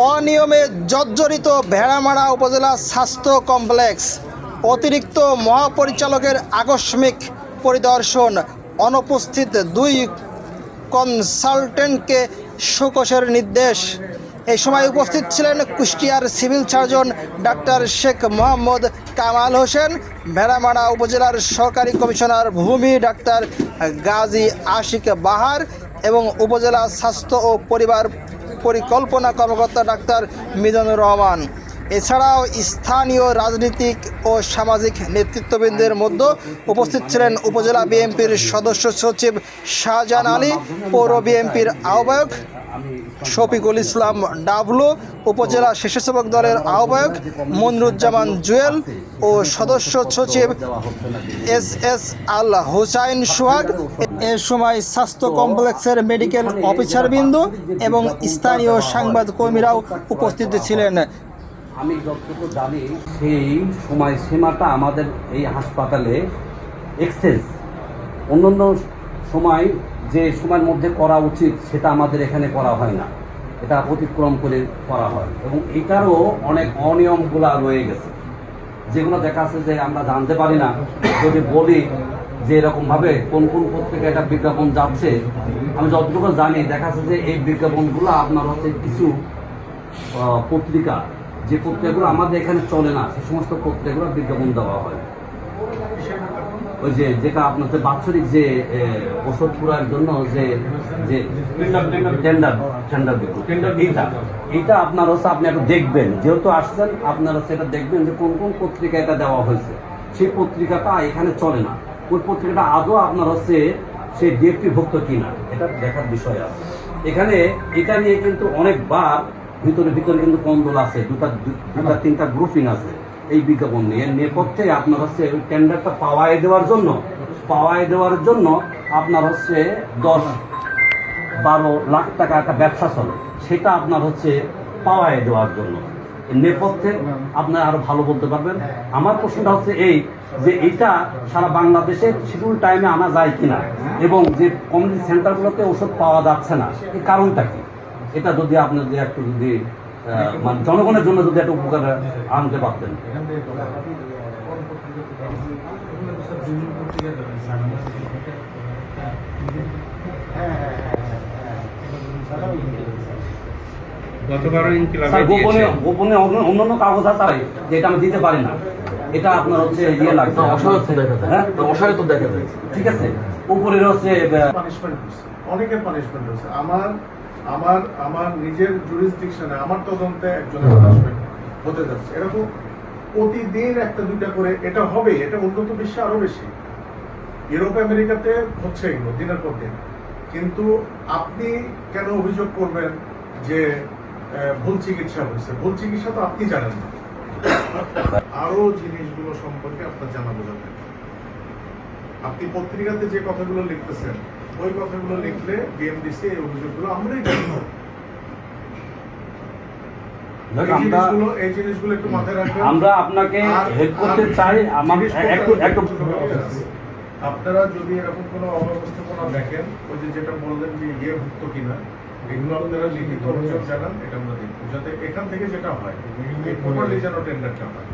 অনিয়মে জর্জরিত ভেড়ামারা উপজেলা স্বাস্থ্য কমপ্লেক্স, অতিরিক্ত মহাপরিচালকের আকস্মিক পরিদর্শন, অনুপস্থিত 2 কনসালটেন্টকে শোকসের নির্দেশ। এই সময় উপস্থিত ছিলেন কুষ্টিয়ার civil surgeon doctor Sheikh Mohammad Kamal Hossain, Bheramara উপজেলার সহকারী কমিশনার ভূমি ডাক্তার গাজী আশিক বাহার এবং উপজেলা স্বাস্থ্য ও পরিবার পরিকল্পনা কর্মকর্তা ডাক্তার মিজানুর রহমান। এছাড়াও স্থানীয় রাজনৈতিক ও সামাজিক নেতৃত্ববৃন্দের মধ্যে উপস্থিত ছিলেন উপজেলা বিএনপির সদস্য সচিব শাহজাহান আলী, পৌর বিএনপির আহ্বায়ক শফিকুল ইসলাম ডাবলু, উপজেলা স্বেচ্ছাসেবক দলের আহ্বায়ক মনিরুজ্জামান জুয়েল ও সদস্য সচিব এস আল হুসাইন সোহাগ। এ সময় স্বাস্থ্য কমপ্লেক্সের মেডিকেল অফিসারবৃন্দ এবং স্থানীয় সাংবাদিককর্মীরাও উপস্থিত ছিলেন। আমি যতটুকু জানি সেই সময়সীমাটা আমাদের এই হাসপাতালে এক্সেস, অন্যান্য সময় যে সময়ের মধ্যে করা উচিত সেটা আমাদের এখানে করা হয় না, এটা অতিক্রম করে করা হয় এবং এটারও অনেক অনিয়মগুলা রয়ে গেছে, যেগুলো দেখা যাচ্ছে যে আমরা জানতে পারি না। যদি বলি যে এরকমভাবে কোন কোন পত্রিকায় একটা বিজ্ঞাপন যাচ্ছে, আমি যতটুকু জানি দেখা যাচ্ছে যে এই বিজ্ঞাপনগুলো আপনার হচ্ছে কিছু পত্রিকা, যে পত্রিকাগুলো আমাদের এখানে চলে না, সে সমস্ত পত্রিকাগুলো বিজ্ঞাপন দেওয়া হয়। ওই যে যেটা আপনার বাৎসরিক যে ওষুধ পুরার জন্য যে এইটা আপনার হচ্ছে আপনি একটু দেখবেন, যেহেতু আসছেন আপনারা সেটা দেখবেন যে কোন কোন পত্রিকা এটা দেওয়া হয়েছে। সেই পত্রিকাটা এখানে চলে না, ওই পত্রিকাটা আদৌ আপনার হচ্ছে সেই ডিএফটিভুক্ত কিনা এটা দেখার বিষয় আছে। এখানে এটা নিয়ে কিন্তু অনেকবার ভিতরে কিন্তু কন্দল আছে, দুটা 3টা গ্রুপিং আছে এই বিজ্ঞাপন নিয়ে। নেপথ্যে আপনার হচ্ছে ওই টেন্ডারটা পাওয়ায় দেওয়ার জন্য আপনার হচ্ছে 10-12 লাখ টাকা একটা ব্যবসা চলে, সেটা আপনার হচ্ছে পাওয়ায় দেওয়ার জন্য। নেপথ্যে আপনারা আরো ভালো বলতে পারবেন। আমার প্রশ্নটা হচ্ছে এই যে এটা সারা বাংলাদেশে শিডিউল টাইমে আনা যায় কিনা, এবং যে কমিউনিটি সেন্টারগুলোতে ওষুধ পাওয়া যাচ্ছে না, এই কারণটা কি, এটা যদি আপনাদের একটু যদি মানে জনগণের জন্য যদি একটা উপকার আনতে পারতেন। গোপনে অন্যান্য কাগজ আছে যেটা আমি দিতে পারি না, এটা আপনার হচ্ছে ইয়ে লাগবে, অসহায়ত্ব দেখা যায়। ঠিক আছে, উপরের হচ্ছে অনেকের পানিশমেন্ট হচ্ছে। আমার নিজের জুরিসডিকশনে আমার তদন্তে একজনের পানিশমেন্ট হতে যাচ্ছে। এরকম প্রতিদিন 1-2টা করে এটা হবে। এটা উন্নত বিশ্বে আরো বেশি, ইউরোপ আমেরিকাতে হচ্ছে এগুলো দিনের পর দিন। কিন্তু আপনি কেন অভিযোগ করবেন যে ভুল চিকিৎসা হয়েছে? ভুল চিকিৎসা তো আপনি জানেন না। আরো জিনিসগুলো সম্পর্কে আপনার জানা বোঝা থাকে। আপনি পত্রিকাতে যে কথাগুলো লিখতেছেন, ওই কথাগুলো লিখলে বিএমডিসি এই অভিযোগগুলো আমরাই জানি। এই জিনিসগুলো একটু মাথায় রাখবেন। আমরা আপনাকে হেল্প করতে চাই। আপনারা যদি এরকম কোনো অব্যবস্থাপনা দেখেন, ওই যেটা বললেন যে ভুক্ত কিনা, এগুলো আপনারা লিখিত অভিযোগ জানান, এটা আমরা দেখব, যাতে এখান থেকে যেটা হয় প্রপারলি যেন টেন্ডারটা হয়।